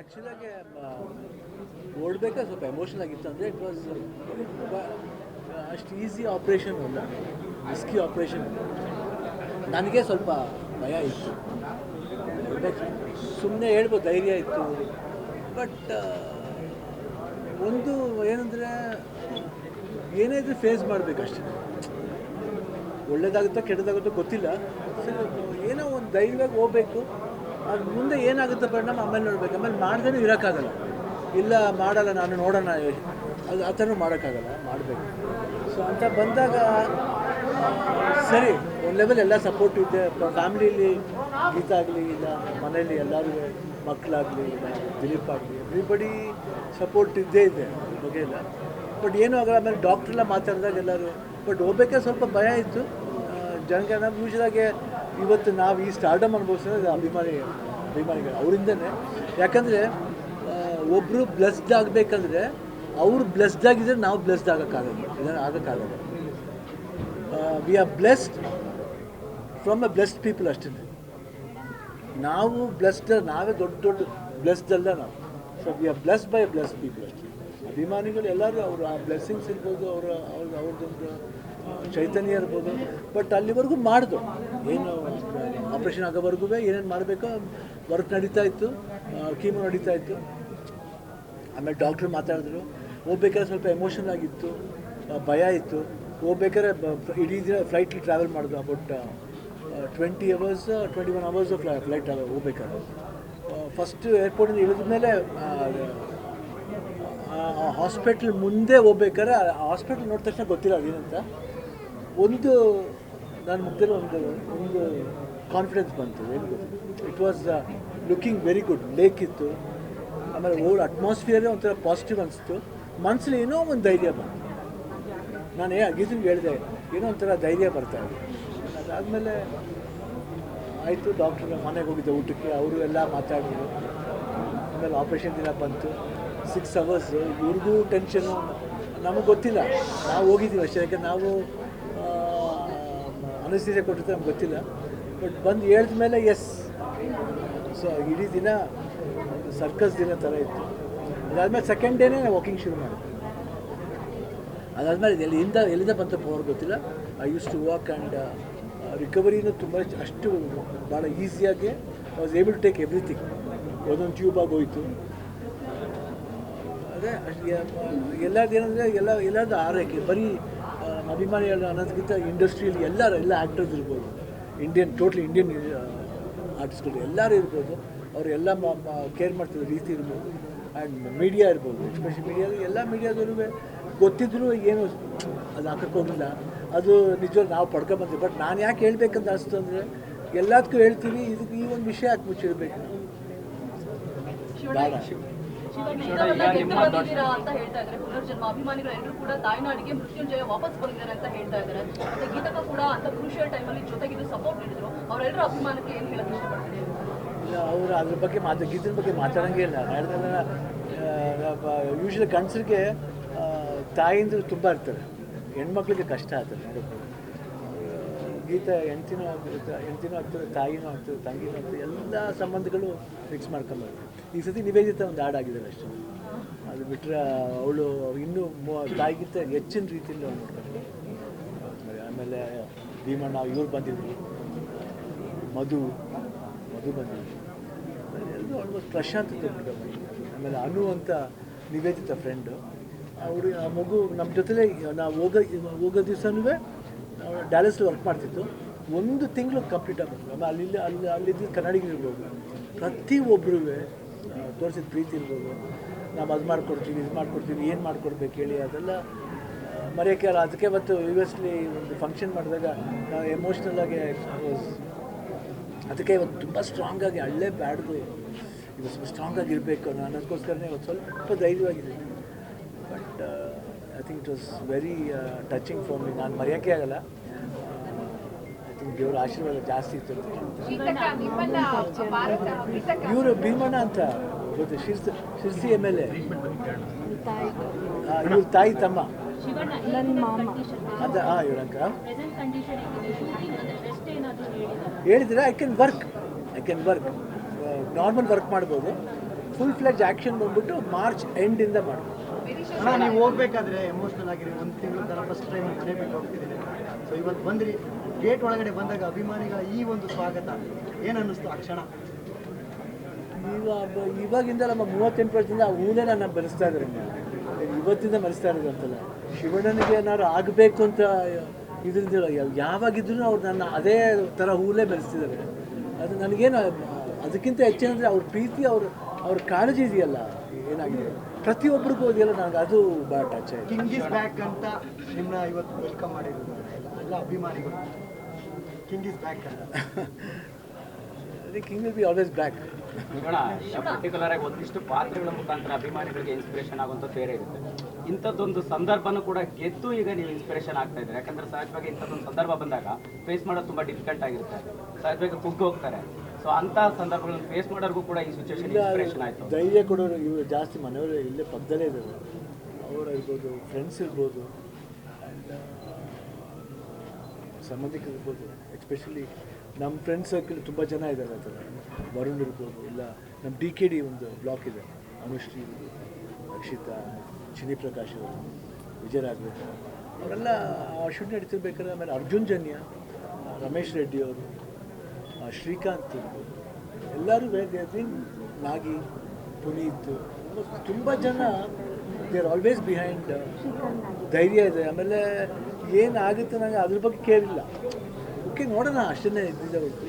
ಆ್ಯಕ್ಚುಲಾಗಿ ಓಡಬೇಕಾದ್ರೆ ಸ್ವಲ್ಪ ಎಮೋಷನಲ್ ಆಗಿತ್ತು. ಅಂದರೆ ಇಟ್ ವಾಸ್ ಅಷ್ಟು ಈಸಿ ಆಪ್ರೇಷನ್ ಅಲ್ಲ, ರಿಸ್ಕಿ ಆಪ್ರೇಷನ್. ನನಗೆ ಸ್ವಲ್ಪ ಭಯ ಇತ್ತು. ಸುಮ್ಮನೆ ಹೇಳ್ಬೋದು ಧೈರ್ಯ ಇತ್ತು. ಬಟ್ ಒಂದು ಏನಂದರೆ ಏನೇ ಇದ್ರೂ ಫೇಸ್ ಮಾಡಬೇಕಷ್ಟೇ. ಒಳ್ಳೇದಾಗುತ್ತೋ ಕೆಟ್ಟದಾಗುತ್ತೋ ಗೊತ್ತಿಲ್ಲ. ಸರಿ, ಏನೋ ಒಂದು ಧೈರ್ಯವಾಗಿ ಹೋಗ್ಬೇಕು. ಅದು ಮುಂದೆ ಏನಾಗುತ್ತೆ ಪರಿಣಾಮ ಆಮೇಲೆ ನೋಡ್ಬೇಕು. ಆಮೇಲೆ ಮಾಡ್ದೇ ಇರೋಕ್ಕಾಗಲ್ಲ. ಇಲ್ಲ ಮಾಡಲ್ಲ ನಾನು ನೋಡೋಣ, ಅದು ಆ ಥರ ಮಾಡೋಕ್ಕಾಗಲ್ಲ, ಮಾಡಬೇಕು. ಸೊ ಅಂತ ಬಂದಾಗ ಸರಿ, ಒಂದು ಲೆವೆಲ್ ಎಲ್ಲ ಸಪೋರ್ಟ್ ಇದೆ. ಫ್ಯಾಮ್ಲಿಲಿ ಗೀತಾ ಆಗಲಿ, ಇಲ್ಲ ಮನೇಲಿ ಎಲ್ಲರೂ ಮಕ್ಕಳಾಗಲಿ, ಇಲ್ಲ ದಿಲೀಪ್ ಆಗಲಿ, ಎವ್ರಿಬಡಿ ಸಪೋರ್ಟ್ ಇದ್ದೇ ಇದೆ, ಬಗ್ಗೆ ಇಲ್ಲ. ಬಟ್ ಏನೂ ಆಗಲ್ಲ. ಆಮೇಲೆ ಡಾಕ್ಟ್ರೆಲ್ಲ ಮಾತಾಡಿದಾಗ ಎಲ್ಲರೂ. ಬಟ್ ಹೋಗ್ಬೇಕಾದ್ರೆ ಸ್ವಲ್ಪ ಭಯ ಇತ್ತು ಜನಕ್ಕೆ. ನಾವು ಯೂಶ್ವಲಾಗಿ ಇವತ್ತು ನಾವು ಈ ಸ್ಟಾರ್ಡಮ್ ಅನುಭವಿಸೋದು ಅಭಿಮಾನಿಗಳು ಅವರಿಂದನೇ. ಯಾಕಂದರೆ ಒಬ್ಬರು ಬ್ಲೆಸ್ಡ್ ಆಗಬೇಕಂದ್ರೆ ಅವರು ಬ್ಲೆಸ್ಡ್ ಆಗಿದ್ರೆ ನಾವು ಬ್ಲೆಸ್ಡ್ ಆಗೋಕ್ಕಾಗಲ್ಲ, ಇದನ್ನು ಆಗೋಕ್ಕಾಗಲ್ಲ. We are blessed from a blessed people ಅಷ್ಟೇ. ನಾವು ಬ್ಲೆಸ್ಡ್, ನಾವೇ ದೊಡ್ಡ ಬ್ಲೆಸ್ಡ್ ಅಲ್ಲ ನಾವು. So we are blessed by blessed people ಅಷ್ಟೇ. ಅಭಿಮಾನಿಗಳು ಎಲ್ಲರೂ ಅವರು ಆ ಬ್ಲೆಸ್ಸಿಂಗ್ಸ್ ಇರ್ಬೋದು, ಅವ್ರದ್ದೊಂದು ಚೈತನ್ಯ ಇರ್ಬೋದು. ಬಟ್ ಅಲ್ಲಿವರೆಗೂ ಮಾಡ್ದು, ಏನು ಆಪ್ರೇಷನ್ ಆಗೋವರೆಗೂ ಏನೇನು ಮಾಡಬೇಕೋ ವರ್ಕ್ ನಡೀತಾ ಇತ್ತು, ಕೀಮೋ ನಡೀತಾ ಇತ್ತು. ಆಮೇಲೆ ಡಾಕ್ಟ್ರು ಮಾತಾಡಿದ್ರು. ಹೋಗ್ಬೇಕಾದ್ರೆ ಸ್ವಲ್ಪ ಎಮೋಷನಲ್ ಆಗಿತ್ತು, ಭಯ ಇತ್ತು. ಹೋಗ್ಬೇಕಾದ್ರೆ ಇಡೀ ದಿನ ಫ್ಲೈಟ್ಲಿ ಟ್ರಾವೆಲ್ ಮಾಡಿದ್ರು. ಅಬೌಟ್ 21 hours ಫ್ಲೈಟ್ ಹೋಗ್ಬೇಕಾದ್ರೆ. ಫಸ್ಟ್ ಏರ್ಪೋರ್ಟಿಂದ ಇಳಿದ ಮೇಲೆ ಹಾಸ್ಪಿಟ್ಲ್ ಮುಂದೆ ಹೋಗ್ಬೇಕಾದ್ರೆ ಆ ಹಾಸ್ಪಿಟ್ಲ್ ನೋಡಿದ ತಕ್ಷಣ ಗೊತ್ತಿಲ್ಲ ಅದೇನಂತ. ಒಂದು ನನ್ನ ಮುಖದಲ್ಲಿ ಒಂದು ಕಾನ್ಫಿಡೆನ್ಸ್ ಬಂತು. ಏನು ಗೊತ್ತು, it was looking very good. Lake ಇತ್ತು, ಆಮೇಲೆ ಓಲ್ಡ್ ಅಟ್ಮಾಸ್ಫಿಯರೇ ಒಂಥರ ಪಾಸಿಟಿವ್ ಅನಿಸ್ತು. ಮನಸ್ಸಲ್ಲಿ ಏನೋ ಒಂದು ಧೈರ್ಯ ಬಂತು. ನಾನು ಗೀತಂಗೆ ಹೇಳಿದೆ, ಏನೋ ಒಂಥರ ಧೈರ್ಯ ಬರ್ತಾಯಿದೆ. ಅದಾದಮೇಲೆ ಆಯಿತು. ಡಾಕ್ಟ್ರ್ ಮನೆಗೆ ಹೋಗಿದ್ದೆ ಊಟಕ್ಕೆ, ಅವರು ಎಲ್ಲ ಮಾತಾಡಿದ್ರು. ಆಮೇಲೆ ಆಪ್ರೇಷನ್ ದಿನ ಬಂತು. 6 hours. ಇವ್ರಿಗೂ ಟೆನ್ಷನು, ನಮಗೆ ಗೊತ್ತಿಲ್ಲ. ನಾವು ಹೋಗಿದ್ದೀವಿ ಅಷ್ಟೇ, ಯಾಕೆ ನಾವು ಅನಸ್ತೀಸಿಯಾ ಕೊಟ್ಟಿರ್ತಾರೆ, ನಮ್ಗೆ ಗೊತ್ತಿಲ್ಲ. ಬಟ್ ಬಂದು ಹೇಳಿದ ಮೇಲೆ ಎಸ್. ಸೊ ಇಡೀ ದಿನ ಒಂದು ಸರ್ಕಸ್ ದಿನ ಥರ ಇತ್ತು. ಅದಾದಮೇಲೆ ಸೆಕೆಂಡ್ ಡೇನೇ ವಾಕಿಂಗ್ ಶುರು ಮಾಡಿದೆ. ಅದಾದಮೇಲೆ ಎಲ್ಲಿಂದ ಬಂತ ಪವರ್ ಗೊತ್ತಿಲ್ಲ. I use to walk and ರಿಕವರಿನೂ ತುಂಬ ಅಷ್ಟು ಭಾಳ ಈಸಿಯಾಗಿ I was able to take everything. ಒಂದೊಂದು ಟ್ಯೂಬಾಗಿ ಹೋಯಿತು. ಅದೇ ಎಲ್ಲರದೇನೆಂದರೆ ಎಲ್ಲರದ್ದು ಆರೈಕೆ. ಬರೀ ಅಭಿಮಾನಿಗಳು ಅನ್ನೋದಕ್ಕಿಂತ ಇಂಡಸ್ಟ್ರಿಯಲ್ಲಿ ಎಲ್ಲ ಆ್ಯಕ್ಟರ್ಸ್ ಇರ್ಬೋದು, ಟೋಟ್ಲಿ ಇಂಡಿಯನ್ ಆರ್ಟಿಸ್ಟ್ಗಳು ಎಲ್ಲರೂ ಇರ್ಬೋದು. ಅವರೆಲ್ಲ ಕೇರ್ ಮಾಡ್ತಿರೋ ರೀತಿ ಇರ್ಬೋದು. ಆ್ಯಂಡ್ ಮೀಡಿಯಾ ಇರ್ಬೋದು, ಎಸ್ಪೆಷಲಿ ಎಲ್ಲ ಮೀಡಿಯಾದಲ್ಲೂ ಗೊತ್ತಿದ್ರು ಏನು ಅದು ಹಾಕಕ್ಕೆ ಹೋಗಿಲ್ಲ. ಅದು ನಿಜವಾಗಿ ನಾವು ಪಡ್ಕೊಂಬಂತೀವಿ. ಬಟ್ ನಾನು ಯಾಕೆ ಹೇಳ್ಬೇಕಂತ ಅನಿಸ್ತು ಅಂದರೆ, ಎಲ್ಲದಕ್ಕೂ ಹೇಳ್ತೀವಿ, ಇದಕ್ಕೆ ಈ ಒಂದು ವಿಷಯ ಯಾಕೆ ಮುಚ್ಚಿಡ್ಬೇಕು ಬೇಡ. ಅಂತ ಹೇಳ್ತಾ ಇದ್ದಾರೆ ಪುನರ್ಜನ್ಮ. ಅಭಿಮಾನಿಗಳು ಎಲ್ಲರೂ ಕೂಡ ತಾಯ್ನಾಡಿಗೆ ಮೃತ್ಯುಂಜಯ ವಾಪಸ್ ಬಂದಿದ್ದಾರೆ ಅಂತ ಹೇಳ್ತಾ ಇದ್ದಾರೆ. ಮತ್ತೆ ಗೀತಕ್ಕ ಕೂಡ ಅಂತ ಕ್ರೂಷಿಯಲ್ ಟೈಮಲ್ಲಿ ಜೊತೆಗಿದ್ದು ಸಪೋರ್ಟ್ ನೀಡಿದ್ರು. ಅವರೆಲ್ಲರೂ ಅಭಿಮಾನಕ್ಕೆ ಏನು ಹೇಳಕ್ಕೆ ಇಷ್ಟಪಡ್ತಾರೆ? ಅವರು ಅದ್ರ ಬಗ್ಗೆ ಗೀತದ ಬಗ್ಗೆ ಮಾತಾಡೋಂಗೇ ಇಲ್ಲ. ಯೂಶ್ವಲಿ ಗಂಡಸರಿಗೆ ತಾಯಿಂದರು ತುಂಬ ಇರ್ತಾರೆ, ಹೆಣ್ಮಕ್ಳಿಗೆ ಕಷ್ಟ ಆಗ್ತದೆ ನೋಡೋಕ್ಕೆ. ಗೀತ ಹೆಂಡ್ತಿನೂ ಆಗ್ತದೆ, ತಾಯಿನೂ ಆಗ್ತದೆ, ತಂಗಿನೂ ಆಗ್ತದೆ, ಎಲ್ಲ ಸಂಬಂಧಗಳು ಮಿಕ್ಸ್ ಮಾಡ್ಕೊಂಬರ್ತಾರೆ. ಈ ಸತಿ ನಿವೇದಿತ ಒಂದು ಹಾಡಾಗಿದ್ದಾರೆ ಅಷ್ಟೇ. ಅದು ಬಿಟ್ಟರೆ ಅವಳು ಇನ್ನೂ ತಾಯಿಗಿಂತ ಹೆಚ್ಚಿನ ರೀತಿಯಲ್ಲಿ ನೋಡ್ತಾರೆ. ಆಮೇಲೆ ಭೀಮಣ್ಣ ಇವ್ರು ಬಂದಿದ್ರು, ಮಧು ಬಂದಿದ್ರು, ಎಲ್ಲರೂ ಆಲ್ಮೋಸ್ಟ್ ಪ್ರಶಾಂತ್ ಬಂದಿದ್ರು. ಆಮೇಲೆ ಅನು ಅಂತ ನಿವೇದಿತ ಫ್ರೆಂಡು, ಅವರು ಆ ಮಗು ನಮ್ಮ ಜೊತೆಲೇ ನಾವು ಹೋಗೋ ದಿವಸನೂ ಡ್ಯಾಲಸಲ್ಲಿ ವರ್ಕ್ ಮಾಡ್ತಿತ್ತು. 1 ತಿಂಗಳು ಕಂಪ್ಲೀಟ್ ಆಗಬೇಕು. ಆಮೇಲೆ ಅಲ್ಲಿದ್ದು ಕನ್ನಡಿಗರು ಇರ್ಬೋದು, ಪ್ರತಿಯೊಬ್ಬರೂ ತೋರಿಸಿದ ಪ್ರೀತಿ ಇರ್ಬೋದು. ನಾವು ಅದು ಮಾಡಿಕೊಡ್ತೀವಿ, ಇದು ಮಾಡಿಕೊಡ್ತೀವಿ, ಏನು ಮಾಡಿಕೊಡ್ಬೇಕು ಹೇಳಿ, ಅದೆಲ್ಲ ಮರೆಯೋಕ್ಕೆ ಅಲ್ಲ. ಅದಕ್ಕೆ ಅವತ್ತು ಯುಎಸ್ಲಿ ಒಂದು ಫಂಕ್ಷನ್ ಮಾಡಿದಾಗ ನಾವು ಎಮೋಷ್ನಲಾಗಿ ಅದಕ್ಕೆ ಇವತ್ತು ತುಂಬ ಸ್ಟ್ರಾಂಗಾಗಿ ಬ್ಯಾಡ್ದು ಇವತ್ತು ಸ್ವಲ್ಪ ಸ್ಟ್ರಾಂಗಾಗಿ ಇರಬೇಕು ಅನ್ನೋದಕ್ಕೋಸ್ಕರನೇ ಇವತ್ತು ಸ್ವಲ್ಪ ಧೈರ್ಯವಾಗಿದೆ. But I think it was very touching for me. ನಾನು ಮರೆಯೋಕ್ಕೆ ಆಗಲ್ಲ. ಐ ಥಿಂಕ್ ದೇವರ ಆಶೀರ್ವಾದ ಜಾಸ್ತಿ ಇತ್ತು. ಇವರು ಭೀಮಣ್ಣ ಅಂತ ಗೊತ್ತು, ಶಿರ್ಸಿ MLA, ಇವ್ರ ತಾಯಿ ತಮ್ಮ ಅದ. ಇವ್ರಂಕ ಹೇಳಿದ್ರೆ I can work normal work ಮಾಡ್ಬೋದು. ಫುಲ್ ಫ್ಲೆಜ್ ಆ್ಯಕ್ಷನ್ ಬಂದ್ಬಿಟ್ಟು ಮಾರ್ಚ್ ಎಂಡಿಂದ ಮಾಡಬೇಕು. ಅಣ್ಣ ನೀವು ಹೋಗ್ಬೇಕಾದ್ರೆ ಎಮೋಷ್ನಲ್ ಆಗಿರಿ, ಒಂದು ತಿಂಗಳು ಥರ ಫಸ್ಟ್ ಟೈಮ್ ಮನೆ ಬಿಟ್ಟು ಹೋಗ್ತಿದ್ದೀನಿ. ಸೊ ಇವತ್ತು ಬಂದ್ರಿ, ಗೇಟ್ ಒಳಗಡೆ ಬಂದಾಗ ಅಭಿಮಾನಿಗಳ ಈ ಒಂದು ಸ್ವಾಗತ ಏನು ಅನ್ನಿಸ್ತು ಆ ಕ್ಷಣ? ಇವಾಗಿಂದ ನಮ್ಮ 38 ವರ್ಷದಿಂದ ಆ ಹೂನೇ ನನ್ನ ಬೆಳೆಸ್ತಾ ಇದ್ದಾರೆ. ಇವತ್ತಿಂದ ಬೆಳೆಸ್ತಾ ಇರೋದು ಅಂತಲ್ಲ, ಶಿವಣ್ಣನಿಗೆ ಏನಾದ್ರು ಆಗಬೇಕು ಅಂತ ಇದರಿಂದ ಯಾವಾಗಿದ್ರೂ ಅವ್ರು ನನ್ನ ಅದೇ ಥರ ಹೂಲೇ ಬೆಳೆಸ್ತಿದ್ದಾರೆ. ಅದು ನನಗೇನು ಅದಕ್ಕಿಂತ ಹೆಚ್ಚೇನಂದರೆ ಅವ್ರ ಪ್ರೀತಿ, ಅವ್ರ ಕಾಳಜಿ ಇದೆಯಲ್ಲ, ಏನಾಗಿದೆ ಪ್ರತಿಯೊಬ್ಬರಿಗೂ ಇದೆಯಲ್ಲ, ನನಗೆ ಅದು ಭಾಳ ಟಚ್ ಆಯಿತು. ಕಿಂಗ್ ಇಸ್ ಬ್ಯಾಕ್ ಅಂತ ನಿಮ್ಮನ್ನ ಇವತ್ತು ವೆಲ್ಕಮ್ ಮಾಡಿರೋದು ಎಲ್ಲ ಅಭಿಮಾನಿಗಳು. ಕಿಂಗ್ ಇಸ್ ಬ್ಯಾಕ್ ಅಂತ. ಅದೇ king will be always back. Particular ಆಗಿ ಒಂದಿಷ್ಟು ಪಾತ್ರಗಳ ಮುಖಾಂತರ ಅಭಿಮಾನಿಗಳಿಗೆ ಇನ್ಸ್ಪಿರೇಷನ್ ಆಗುವಂಥದ್ದು ಬೇರೆ ಇರುತ್ತೆ. ಇಂಥದ್ದೊಂದು ಸಂದರ್ಭನೂ ಕೂಡ ಗೆದ್ದು ಈಗ ನೀವು ಇನ್ಸ್ಪಿರೇಷನ್ ಆಗ್ತಾ ಇದ್ದಾರೆ. ಯಾಕಂದ್ರೆ ಸಹಜವಾಗಿ ಇಂಥದ್ದೊಂದು ಸಂದರ್ಭ ಬಂದಾಗ ಫೇಸ್ ಮಾಡೋದು ತುಂಬ ಡಿಫಿಕಲ್ಟ್ ಆಗಿರುತ್ತೆ, ಸಹಜವಾಗಿ ಕುಗ್ಗಿ ಹೋಗ್ತಾರೆ. ಸೊ ಅಂಥ ಸಂದರ್ಭಗಳನ್ನು ಫೇಸ್ ಮಾಡೋರ್ಗೂ ಕೂಡ ಈ ಸಿಚುವೇಶನ್ ಇನ್ಸ್ಪಿರೇಷನ್ ಆಯಿತು. ಧೈರ್ಯ ಕೊಡೋರು ಇವರು ಜಾಸ್ತಿ ಮನೆಯವರು ಇಲ್ಲೇ ಪಕ್ಕದಲ್ಲೇ ಇದ್ದಾರೆ. ಅವರು ಇರ್ಬೋದು, ಫ್ರೆಂಡ್ಸ್ ಇರ್ಬೋದು, ಆ್ಯಂಡ್ ಸಂಬಂಧಿಕರು ಇರ್ಬೋದು. ಎಸ್ಪೆಷಲಿ ನಮ್ಮ ಫ್ರೆಂಡ್ ಸರ್ಕಲ್ ತುಂಬ ಜನ ಇದ್ದಾರೆ. ಆ ಥರ ವರುಣ್ ಇರ್ಬೋದು, ಇಲ್ಲ ನಮ್ಮ DKD ಒಂದು ಬ್ಲಾಕ್ ಇದೆ, ಅನುಶ್ರೀ, ರಕ್ಷಿತಾ, ಚಿನಿ ಪ್ರಕಾಶ್ ಅವರು, ವಿಜಯರಾಘವೇಂದ್ರ ಅವರೆಲ್ಲ ಆ ಶೂಟ್ ನಡೀತಿರ್ಬೇಕಾದ್ರೆ. ಆಮೇಲೆ ಅರ್ಜುನ್ ಜನ್ಯ, ರಮೇಶ್ ರೆಡ್ಡಿ ಅವರು, ಶ್ರೀಕಾಂತ್, ಎಲ್ಲರೂ ನಾಗಿ, ಪುನೀತ್, ತುಂಬ ಜನ ದೇ ಆರ್ ಆಲ್ವೇಸ್ ಬಿಹೈಂಡ್. ಧೈರ್ಯ ಇದೆ. ಆಮೇಲೆ ಏನಾಗುತ್ತೆ ನನಗೆ ಅದ್ರ ಬಗ್ಗೆ ಕೇರ್ ಇಲ್ಲ. ಓಕೆ ನೋಡೋಣ ಅಷ್ಟೇ ಇದ್ದಿದ್ದೆ ಹೊರತು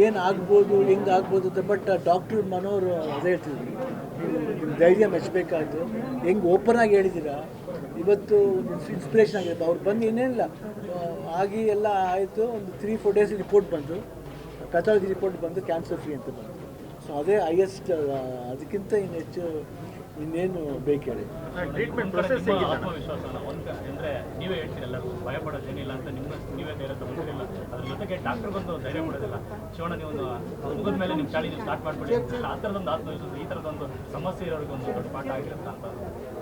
ಏನು ಆಗ್ಬೋದು, ಹೆಂಗೆ ಆಗ್ಬೋದು ಅಂತ. ಬಟ್ ಡಾಕ್ಟ್ರ್ ಮನೋರು ಅದೇ ಹೇಳ್ತಿದ್ರು, ನಿಮ್ಮ ಧೈರ್ಯ ಮೆಚ್ಚಬೇಕಾಯ್ತು, ಹೆಂಗೆ ಓಪನ್ ಆಗಿ ಹೇಳಿದ್ದೀರಾ, ಇವತ್ತು ಒಂದು ಇನ್ಸ್ಪಿರೇಷನ್ ಆಗಿರುತ್ತೆ. ಅವ್ರು ಬಂದು ಏನೇನಿಲ್ಲ ಆಗಿ ಎಲ್ಲ ಆಯಿತು. ಒಂದು 3-4 ಡೇಸ್ ರಿಪೋರ್ಟ್ ಬಂತು, ಪೆಥಾಲಜಿ ರಿಪೋರ್ಟ್ ಬಂದು ಕ್ಯಾನ್ಸರ್ ಫ್ರೀ ಅಂತ ಬಂತು. ಸೊ ಅದೇ ಹೈಯೆಸ್ಟ್. ಅದಕ್ಕಿಂತ ಇನ್ನು ಹೆಚ್ಚು ಇನ್ನೇನು ಬೇಕು ಹೇಳಿ. ಟ್ರೀಟ್ಮೆಂಟ್ ಪ್ರೊಸೆಸ್ ಆತ್ಮವಿಶ್ವಾಸನ ಅಂದರೆ ನೀವೇ ಹೇಳ್ತೀರಲ್ಲ, ಭಯಪಡೋದೇನಿಲ್ಲ ಅಂತ ನೀವೇ ಧೈರ್ಯ ತಗೊಂಡಿರಲಿಲ್ಲ. ಅದ್ರ ಜೊತೆಗೆ ಡಾಕ್ಟರ್ ಬಂದು ಧೈರ್ಯ ಮಾಡೋದಿಲ್ಲ. ಶಿವಣ್ಣ ನೀವು ಒಂದು ಮುಗಿದ ಮೇಲೆ ನಿಮ್ಮ ಚಾಳಿ ನೀವು ಸ್ಟಾರ್ಟ್ ಮಾಡಿಬಿಡಿ. ಆ ಥರದೊಂದು ಆತ್ಮವಿಶ್ವಾಸ, ಈ ಥರದೊಂದು ಸಮಸ್ಯೆ ಇರೋರಿಗೆ ಒಂದು ದೊಡ್ಡ ಪಾಠ ಆಗಿರುತ್ತೆ ಅಂತ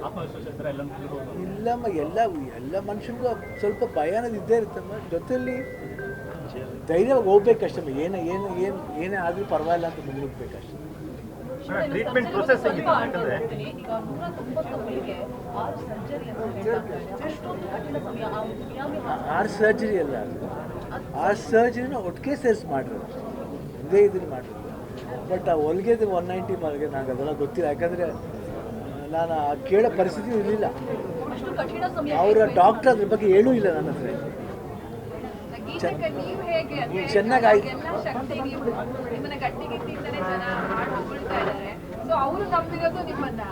ಆತ್ಮವಿಶ್ವಾಸ ಇರ್ತಾರೆ ಎಲ್ಲ ತಿಳ್ಬೋದು. ಇಲ್ಲಮ್ಮ, ಎಲ್ಲ ಮನುಷ್ಯನಿಗೂ ಸ್ವಲ್ಪ ಭಯ ಅನ್ನೋದು ಇದ್ದೇ ಇರುತ್ತಮ್ಮ. ಜೊತೆಯಲ್ಲಿ ಧೈರ್ಯವಾಗಿ ಹೋಗ್ಬೇಕಷ್ಟಮ್ಮ. ಏನೇ ಆದರೂ ಪರವಾಗಿಲ್ಲ ಅಂತ ಮುಂದೋಗ್ಬೇಕಷ್ಟೇ. ಟ್ರೀಟ್ಮೆಂಟ್ ಪ್ರೊಸೆಸ್ ಈಗ 190ಗೆ 6 ಸರ್ಜರಿ ಅಂತ ಹೇಳ್ತಾರೆ. ಅಷ್ಟೊಂದು ಕಠಿಣ ಸಮಯ. ಆ ಮಿಯಾಮಿ 6 ಸರ್ಜರಿ ಅಲ್ಲ, ಅದು 6 ಸರ್ಜರಿನ ಒಟ್ಟಿಗೆ ಸೇರಿಸಿ ಮಾಡಿರೋದು, ಒಂದೇ ಇದನ್ನು ಮಾಡಿರೋದು. ಬಟ್ ಆ ಹೊಲಿಗೆದು 190 ಮಾರ್ಗೆ ನನಗೆ ಅದೆಲ್ಲ ಗೊತ್ತಿಲ್ಲ. ಯಾಕಂದರೆ ನಾನು ಕೇಳೋ ಪರಿಸ್ಥಿತಿ ಇರಲಿಲ್ಲ. ಅಷ್ಟು ಕಠಿಣ ಸಮಯ. ಅವರ ಡಾಕ್ಟ್ರ್ ಅದ್ರ ಬಗ್ಗೆ ಹೇಳೂ ಇಲ್ಲ ನನ್ನ ಹತ್ರ. ಚೆನ್ನಾಗಾಯ್ತು. ಶಕ್ತಿ ನೀವು ನಿಮ್ಮನ್ನ ಗಟ್ಟಿಗಿಟ್ಟಿಂದಲೇ ಜನ ಮಾಡಿ ಹೊಗಳ್ತಾ ಇದ್ದಾರೆ. ಸೊ ಅವರು ನಂಬಿರೋದು ನಿಮ್ಮನ್ನ.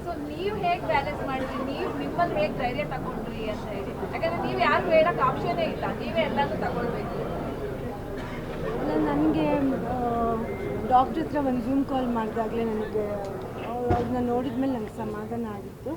ಸೊ ನೀವು ಹೇಗೆ ಬ್ಯಾಲೆನ್ಸ್ ಮಾಡಿದ್ರಿ, ನೀವು ನಿಮ್ಮಲ್ಲಿ ಹೇಗೆ ಧೈರ್ಯ ತಗೊಂಡ್ರಿ ಅಂತ ಹೇಳಿ. ಯಾಕಂದ್ರೆ ನೀವು ಯಾರು ಹೇಳಕ್ ಆಪ್ಷನೇ ಇಲ್ಲ, ನೀವೇ ಎಲ್ಲಾನು ತಗೊಳ್ಬೇಕು. ನನಗೆ ಡಾಕ್ಟ್ರ್ ಹತ್ರ ಒಂದು ಝೂಮ್ ಕಾಲ್ ಮಾಡಿದಾಗಲೇ ನನಗೆ ಅವ್ರನ್ನ ನೋಡಿದ್ಮೇಲೆ ನನಗೆ ಸಮಾಧಾನ ಆಗಿತ್ತು.